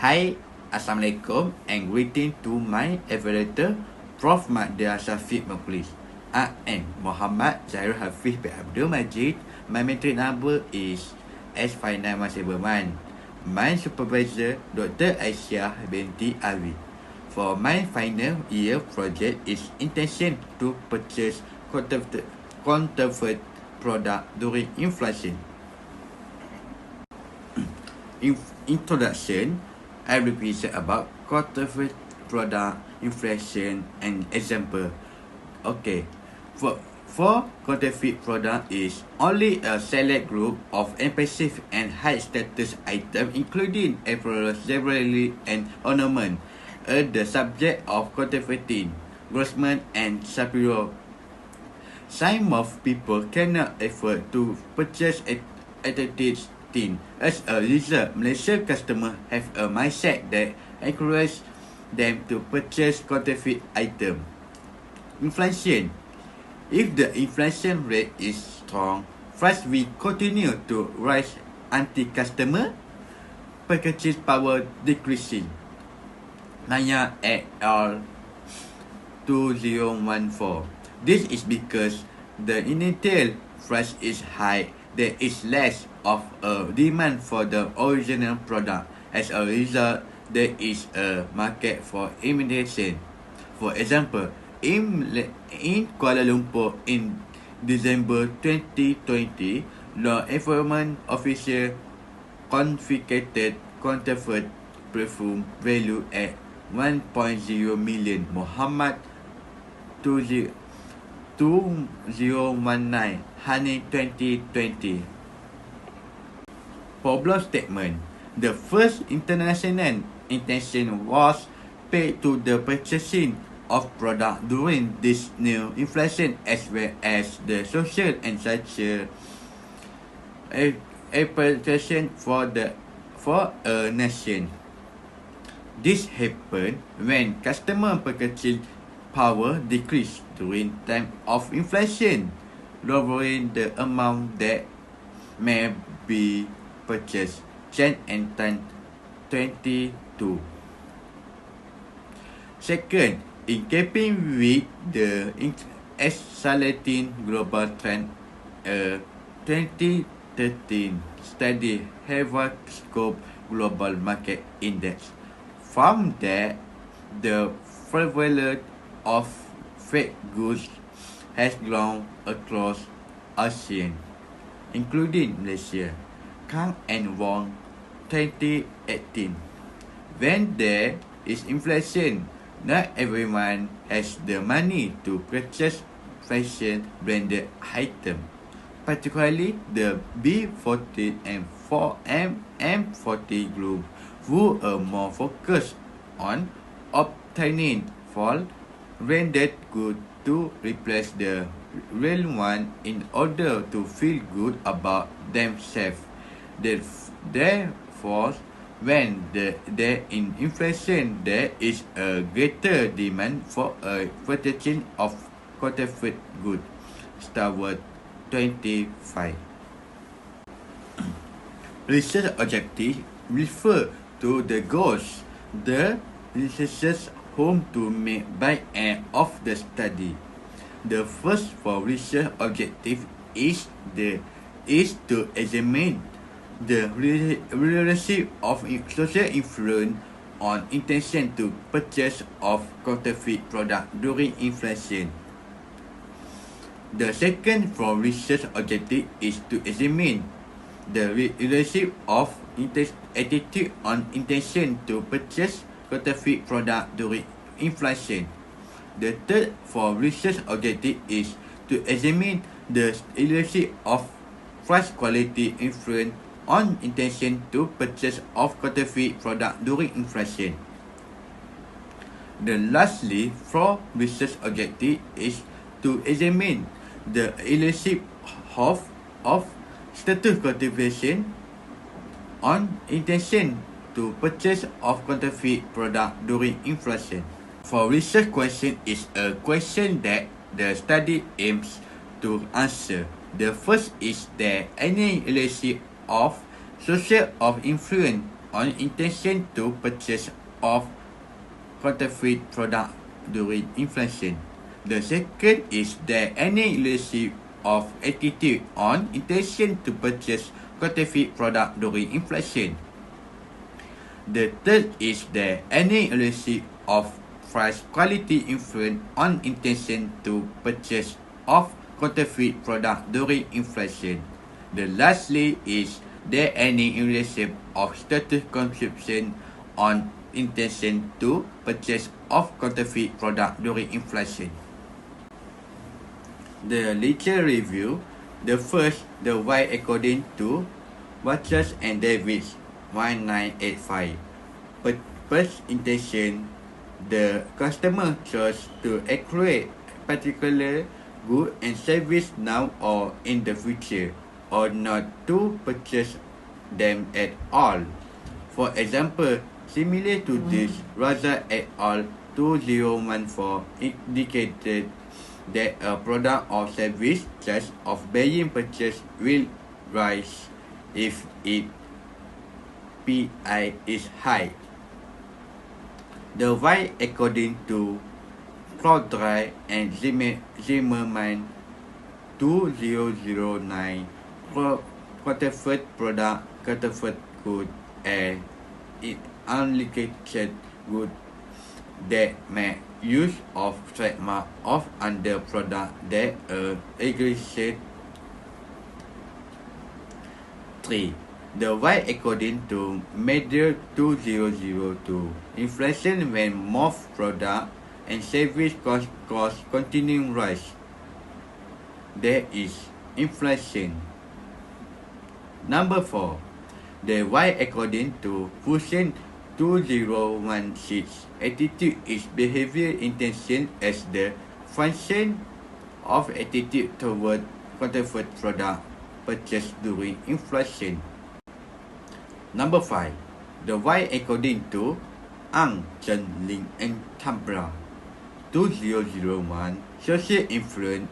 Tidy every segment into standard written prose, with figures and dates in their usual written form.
Hi, Assalamualaikum and greeting to my evaluator, Prof. Madya Syafiq Makulis. I am Muhammad Zairul Hafiz bin Abdul Majid. My metric number is S59171. My supervisor, Dr. Aisyah binti Awi. For my final year project is intention to purchase counterfeit product during inflation. Introduction, I will present about counterfeit product, inflation, and example. Okay, for counterfeit product is only a select group of expensive and high status items, including apparel, jewelry, and ornament, are the subject of counterfeiting, grossman, and superior. Some of people cannot afford to purchase authentic things. As a result, Malaysian customers have a mindset that encourages them to purchase counterfeit items. Inflation. If the inflation rate is strong, price will continue to rise until customer purchasing power decreasing. Naya et al. 2014. This is because the initial price is high, there is less of a demand for the original product. As a result, there is a market for imitation. For example, in Kuala Lumpur in December 2020, law enforcement officer confiscated counterfeit perfume valued at 1.0 million Muhammad 2019 Honey 2020. Problem statement. The first international intention was paid to the purchasing of product during this new inflation, as well as the social and social expectation for a nation. This happened when customer purchasing power decreased during time of inflation, lowering the amount that may be purchased. Chen and Tan 22. Second, in keeping with the accelerating global trend, a 2013 study Harvard Scope Global Market Index found that the prevalence of fake goods has grown across ASEAN, including Malaysia. Kang and Wong 2018. When there is inflation, not everyone has the money to purchase fashion branded items, particularly the B40 and M40 group, who are more focused on obtaining full branded goods to replace the real one in order to feel good about themselves. Therefore, when there is inflation, there is a greater demand for a purchasing of counterfeit goods. Starward 25. Research objectives refer to the goals the researchers hope to make by end of the study. The first for research objective is to examine the relationship of social influence on intention to purchase of counterfeit product during inflation. The second for research objective is to examine the relationship of attitude on intention to purchase counterfeit product during inflation. The third for research objective is to examine the relationship of price quality influence on intention to purchase of counterfeit product during inflation. The lastly for research objective is to examine the relationship of status qualification on intention to purchase of counterfeit product during inflation. For research question is a question that the study aims to answer. The first is there any relationship of social of influence on intention to purchase of counterfeit product during inflation. The second is there any leadership of attitude on intention to purchase counterfeit product during inflation. The third is there any leadership of price quality influence on intention to purchase of counterfeit product during inflation. The lastly is there any leadership of status consumption on intention to purchase of counterfeit product during inflation. The literature review. The first, the why according to Watchers and Davis 1985. Purpose intention. The customer chose to acquire particular good and service now or in the future, or not to purchase them at all. For example, similar to this, Raza et al. 2014 indicated that a product or service charge of being purchased will rise if its PI is high. The why according to Cloudry and Zimmerman 2009 counterfeit product, counterfeit good, and unliquidated good that make use of trademark of under product that aggregate 3. The why according to Media 2002 inflation when most product and service cost continuing rise. There is inflation. Number 4. The why according to Fusion 2016 attitude is behavior intention as the function of attitude toward counterfeit product purchased during inflation. Number 5. The why according to Ang, Chen, Ling, and Tambra 2001 social influence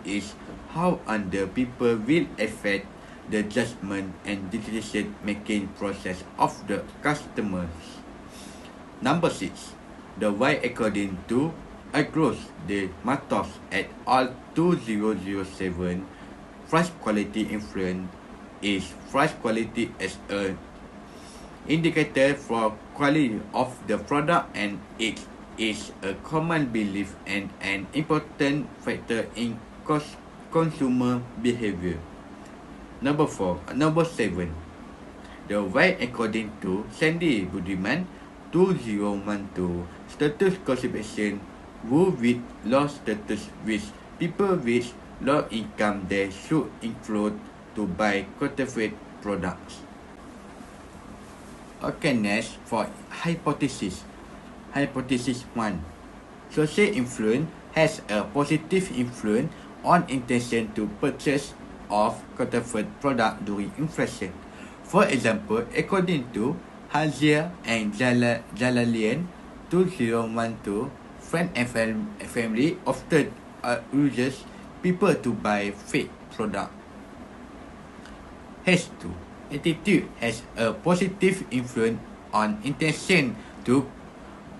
is how other people will affect the judgment and decision-making process of the customers. Number 6. The why according to Agros de Matos et al. 2007 price quality influence is price quality as an indicator for quality of the product, and it is a common belief and an important factor in consumer behavior. Number 7. The why according to Sandy Budiman 2012 status classification who with low status with people with low income they should include to buy counterfeit products. Okay, next for hypothesis. Hypothesis 1. Social influence has a positive influence on intention to purchase of counterfeit product during inflation. For example, according to Hazia and Jalalian 2012, friends and family often urges people to buy fake product. H2. Attitude has a positive influence on intention to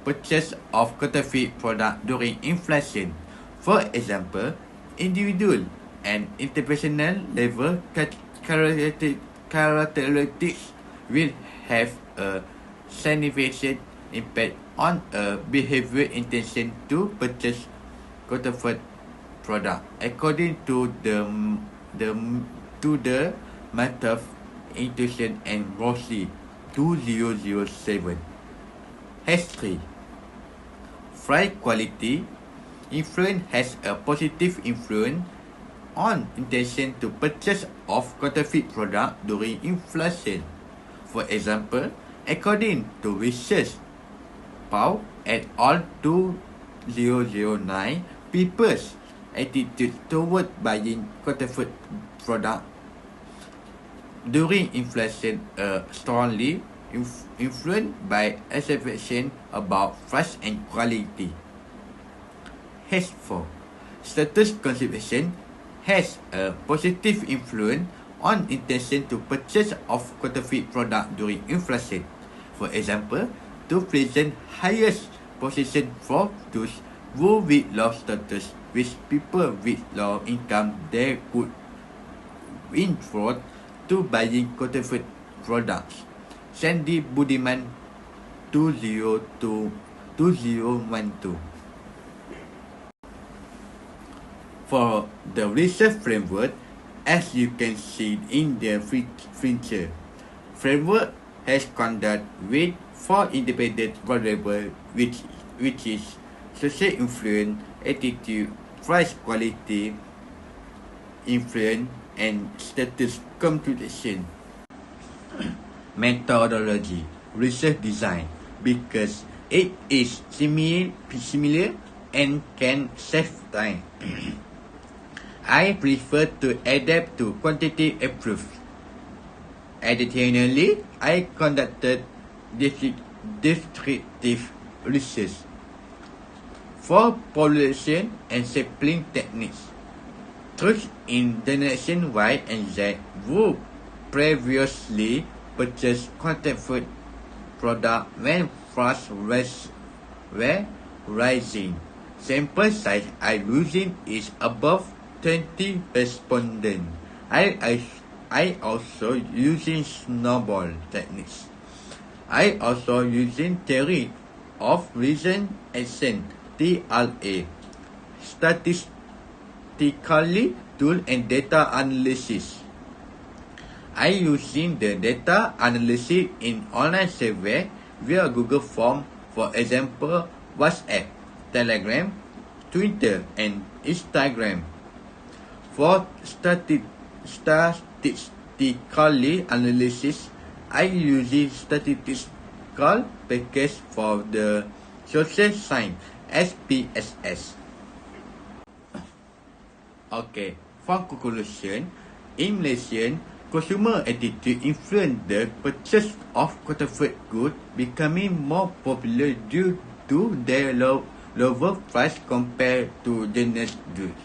purchase of counterfeit product during inflation. For example, individual and interpersonal level characteristics will have a significant impact on a behavior intention to purchase counterfeit product, according to the method Intuition and Rossi 2007. H3. Price quality influence has a positive influence on intention to purchase of counterfeit product during inflation. For example, according to research Pau et al. 2009, people's attitude toward buying counterfeit product during inflation are strongly influenced by expectation about price and quality. H4. Status consideration has a positive influence on intention to purchase of counterfeit product during inflation. For example, to present highest position for those who with low status, which people with low income they could win fraud to buying counterfeit products. Sandy Budiman 2012. For the research framework, as you can see in the feature, framework has conducted with 4 independent variables which is social influence, attitude, price quality, influence, and status computation. Methodology, research design, because it is similar and can save time. I prefer to adapt to quantitative approach. Additionally, I conducted descriptive research for population and sampling techniques. Truth in generation Y and Z who previously purchased counterfeit product when prices were rising. Sample size I using is above 20 respondents. I also using snowball techniques. I also using theory of reason action (TRA), statistically tool and data analysis. I using the data analysis in online survey via Google Form, for example, WhatsApp, Telegram, Twitter, and Instagram. For statistically analysis, I use statistical package for the social science SPSS. Okay, for conclusion, in Malaysia, consumer attitude influence the purchase of counterfeit goods becoming more popular due to their lower price compared to genuine goods.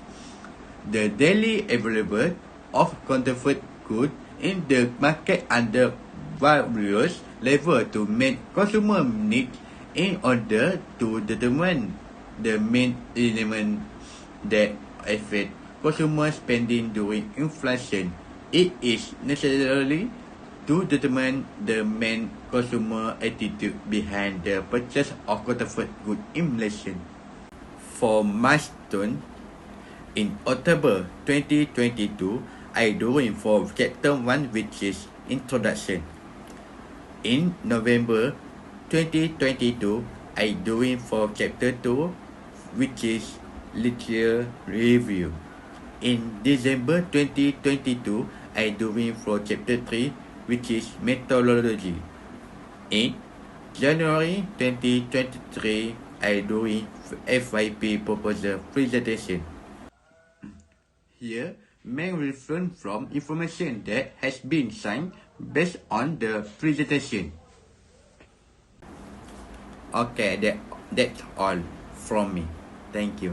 The daily available of counterfeit goods in the market under various levels to meet consumer needs in order to determine the main element that affect consumer spending during inflation. It is necessary to determine the main consumer attitude behind the purchase of counterfeit goods in Malaysia. For milestone, in October 2022, I doing for chapter 1, which is introduction. In November 2022, I doing for chapter 2, which is literature review. In December 2022, I doing for chapter 3, which is methodology. In January 2023, I doing FYP proposal presentation. Here, may reference from information that has been signed based on the presentation. Okay, that's all from me. Thank you.